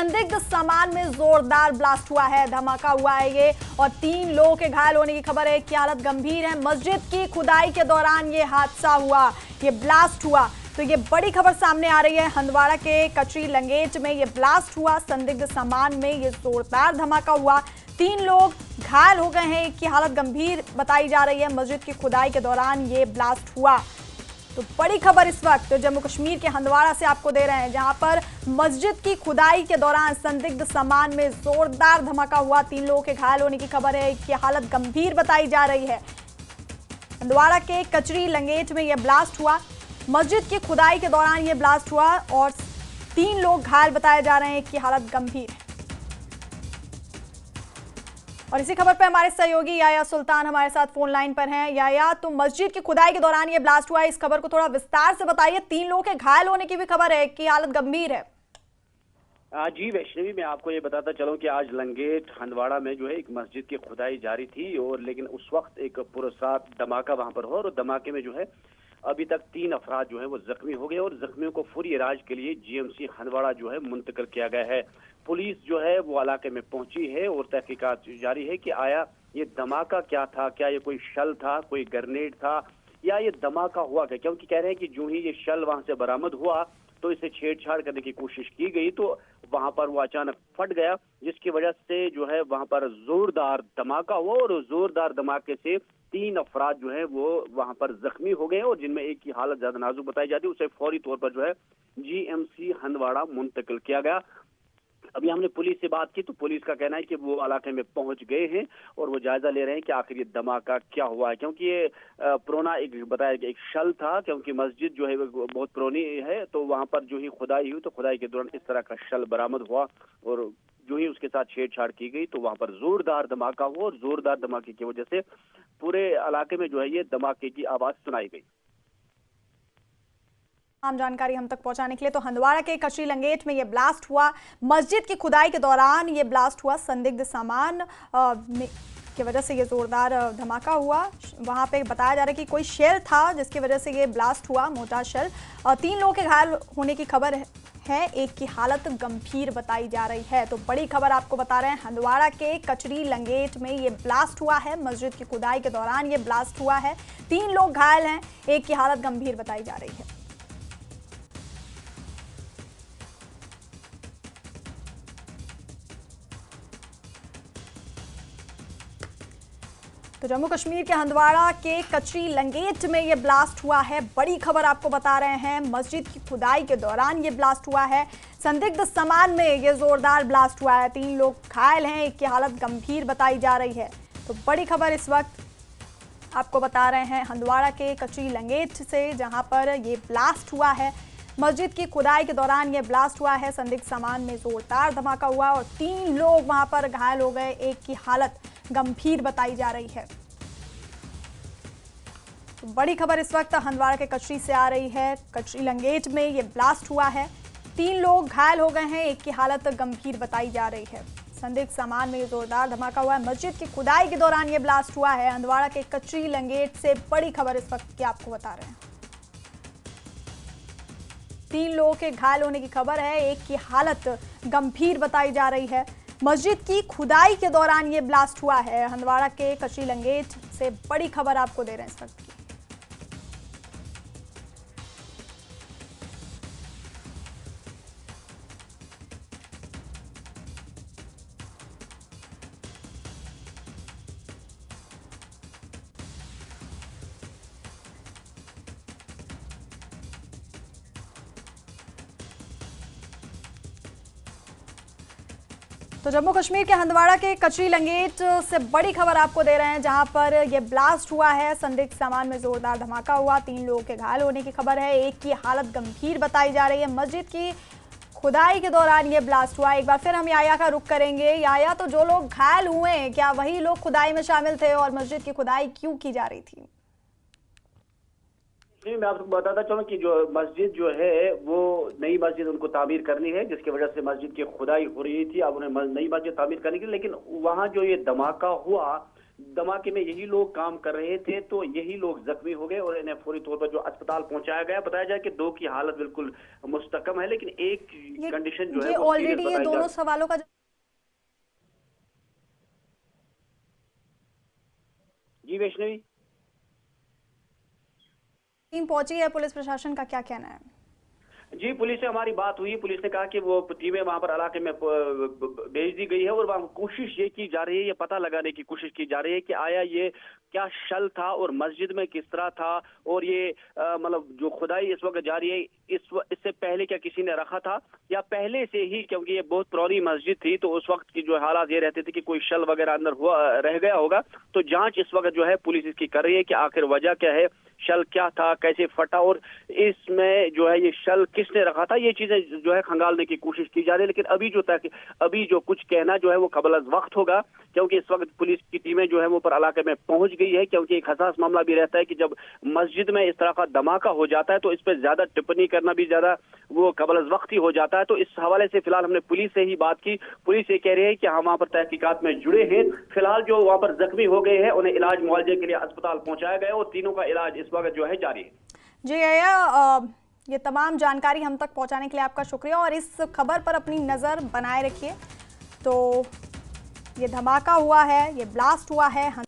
संदिग्ध सामान में जोरदार ब्लास्ट हुआ है, धमाका हुआ है ये और 3 लोगों के घायल होने की खबर है कि हालत गंभीर है। मस्जिद की खुदाई के दौरान ये हादसा हुआ, ये ब्लास्ट हुआ। तो ये बड़ी खबर सामने आ रही है। हंदवाड़ा के कचरी लंगेट में ये ब्लास्ट हुआ, संदिग्ध सामान में ये जोरदार धमाका हुआ। 3 लोग घायल हो गए हैं, एक की हालत गंभीर बताई जा रही है। मस्जिद की खुदाई के दौरान ये ब्लास्ट हुआ। तो बड़ी खबर इस वक्त जम्मू कश्मीर के हंदवाड़ा से आपको दे रहे हैं, जहां पर मस्जिद की खुदाई के दौरान संदिग्ध सामान में जोरदार धमाका हुआ। 3 लोगों के घायल होने की खबर है, एक की हालत गंभीर बताई जा रही है। हंदवाड़ा के कचरी लंगेट में यह ब्लास्ट हुआ, मस्जिद की खुदाई के दौरान यह ब्लास्ट हुआ और 3 लोग घायल बताए जा रहे हैं, एक की हालत गंभीर है। और इसी खबर पर हमारे सहयोगी याया सुल्तान हमारे साथ फोन लाइन पर हैं। याया, तो मस्जिद की खुदाई के दौरान ये ब्लास्ट हुआ है, इस खबर को थोड़ा विस्तार से बताइए। 3 लोगों के घायल होने की भी खबर है कि हालत गंभीर है। जी वैष्णवी, मैं आपको ये बताता चलूं कि आज लंगेट हंदवाड़ा में जो है एक मस्जिद की खुदाई जारी थी और लेकिन उस वक्त एक पुरसाद धमाका वहां पर हुआ और धमाके में जो है अभी तक 3 अफराद जो है वो जख्मी हो गए और जख्मियों को फौरी इलाज के लिए जीएमसी हंदवाड़ा जो है मुंतकिल किया गया है। पुलिस जो है वो इलाके में पहुंची है और तहकीकात जारी है कि आया ये धमाका क्या था, क्या ये कोई शल था, कोई ग्रेनेड था या ये धमाका हुआ क्या, क्योंकि कह रहे हैं कि जो ही ये शल वहां से बरामद हुआ तो इसे छेड़छाड़ करने की कोशिश की गई तो वहां पर वो अचानक फट गया, जिसकी वजह से जो है वहां पर जोरदार धमाका हुआ और जोरदार धमाके से 3 अफराद जो है वो वहां पर जख्मी हो गए और जिनमें एक की हालत ज्यादा नाजुक बताई जाती है, उसे फौरी तौर पर जो है जीएमसी हंदवाड़ा मुंतकिल किया गया। अभी हमने पुलिस से बात की तो पुलिस का कहना है कि वो इलाके में पहुंच गए हैं और वो जायजा ले रहे हैं कि आखिर ये धमाका क्या हुआ है, क्योंकि ये पुराना एक बताया कि एक शल था, क्योंकि मस्जिद जो है वो बहुत पुरानी है तो वहां पर जो ही खुदाई हुई तो खुदाई के दौरान इस तरह का शल बरामद हुआ और जो ही उसके साथ छेड़छाड़ की गई तो वहां पर जोरदार धमाका हुआ और जोरदार धमाके की वजह से पूरे इलाके में जो है ये धमाके की आवाज सुनाई गई। आम जानकारी हम तक पहुंचाने के लिए तो हंदवाड़ा के कचरी लंगेट में यह ब्लास्ट हुआ, मस्जिद की खुदाई के दौरान यह ब्लास्ट हुआ, संदिग्ध सामान की वजह से ये जोरदार धमाका हुआ। वहां पे बताया जा रहा है कि कोई शेल था जिसकी वजह से ये ब्लास्ट हुआ, मोटा शेल। 3 लोगों के घायल होने की खबर है, एक की हालत गंभीर बताई जा रही है। तो बड़ी खबर आपको बता रहे हैं, हंदवाड़ा के कचरी लंगेट में ये ब्लास्ट हुआ है, मस्जिद की खुदाई के दौरान ये ब्लास्ट हुआ है। 3 लोग घायल हैं, एक की हालत गंभीर बताई जा रही है। तो जम्मू कश्मीर के हंदवाड़ा के कचरी लंगेट में ये ब्लास्ट हुआ है, बड़ी खबर आपको बता रहे हैं। मस्जिद की खुदाई के दौरान ये ब्लास्ट हुआ है, संदिग्ध सामान में ये जोरदार ब्लास्ट हुआ है। 3 लोग घायल हैं, एक की हालत गंभीर बताई जा रही है। तो बड़ी खबर इस वक्त आपको बता रहे हैं हंदवाड़ा के कचरी लंगेट से, जहां पर ये ब्लास्ट हुआ है। मस्जिद की खुदाई के दौरान ये ब्लास्ट हुआ है, संदिग्ध सामान में जोरदार धमाका हुआ और 3 लोग वहां पर घायल हो गए, एक की हालत गंभीर बताई जा रही है। तो बड़ी खबर इस वक्त हंदवाड़ा के कचरी से आ रही है, कचरी लंगेट में ये ब्लास्ट हुआ है, 3 लोग घायल हो गए हैं, एक की हालत गंभीर बताई जा रही है। संदिग्ध सामान में ये जोरदार धमाका हुआ है, मस्जिद की खुदाई के दौरान ये ब्लास्ट हुआ है। हंदवाड़ा के कचरी लंगेट से बड़ी खबर इस वक्त की आपको बता रहे हैं। 3 लोगों के घायल होने की खबर है, एक की हालत गंभीर बताई जा रही है। मस्जिद की खुदाई के दौरान ये ब्लास्ट हुआ है। हंदवाड़ा के कचरी लंगेट से बड़ी खबर आपको दे रहे हैं इस वक्त की। तो जम्मू कश्मीर के हंदवाड़ा के कचरी लंगेट से बड़ी खबर आपको दे रहे हैं, जहां पर यह ब्लास्ट हुआ है, संदिग्ध सामान में जोरदार धमाका हुआ, 3 लोगों के घायल होने की खबर है, एक की हालत गंभीर बताई जा रही है। मस्जिद की खुदाई के दौरान ये ब्लास्ट हुआ। एक बार फिर हम याया का रुख करेंगे। याया, तो जो लोग घायल हुए हैं क्या वही लोग खुदाई में शामिल थे और मस्जिद की खुदाई क्यों की जा रही थी? मैं आपको बताता चलूं कि जो मस्जिद जो है वो नई मस्जिद उनको तामीर करनी है, जिसकी वजह से मस्जिद की खुदाई हो रही थी। अब उन्हें नई मस्जिद तामीर करने की, लेकिन वहां जो ये धमाका हुआ धमाके में यही लोग काम कर रहे थे, तो यही लोग जख्मी हो गए और इन्हें फौरी तौर पर जो अस्पताल पहुंचाया गया। बताया जाए कि दो की हालत बिल्कुल मुस्तकम है, लेकिन एक कंडीशन जो है वो ऑलरेडी ये दोनों सवालों का जी वैष्णवी, टीम पहुंची है, पुलिस प्रशासन का क्या कहना है? जी पुलिस से हमारी बात हुई। पुलिस ने कहा कि वो टीमें वहां पर इलाके में भेज दी गई है और वहां कोशिश ये की जा रही है, ये पता लगाने की कोशिश की जा रही है कि आया ये क्या शल था और मस्जिद में किस तरह था, और ये मतलब जो खुदाई इस वक्त जारी है इससे पहले क्या किसी ने रखा था या पहले से ही, क्योंकि ये बहुत पुरानी मस्जिद थी तो उस वक्त की जो हालात ये रहते थे कि कोई शल वगैरह अंदर हुआ रह गया होगा। तो जांच इस वक्त जो है पुलिस इसकी कर रही है कि आखिर वजह क्या है, शल क्या था, कैसे फटा और इसमें जो है ये शल किसने रखा था, ये चीजें जो है खंगालने की कोशिश की जा रही है। लेकिन अभी जो कुछ कहना जो है वो कबल अज़ वक्त होगा, क्योंकि इस वक्त पुलिस की टीमें जो है वो पर इलाके में पहुंच गई है, क्योंकि एक हसास मामला भी रहता है कि जब मस्जिद में इस तरह का धमाका हो जाता है तो इस पर ज्यादा टिप्पणी करना भी ज्यादा वो कबल अज़ वक्त ही हो जाता है। तो इस हवाले से फिलहाल हमने पुलिस से ही बात की। पुलिस ये कह रही है कि हम वहां पर तहकीकात में जुड़े हैं। फिलहाल जो वहां पर जख्मी हो गए हैं उन्हें इलाज मुआवजे के लिए अस्पताल पहुंचाया गया और तीनों का इलाज इस वक्त जो है जारी है। जी ये तमाम जानकारी हम तक पहुंचाने के लिए आपका शुक्रिया और इस खबर पर अपनी नज़र बनाए रखिए। तो ये धमाका हुआ है, ये ब्लास्ट हुआ है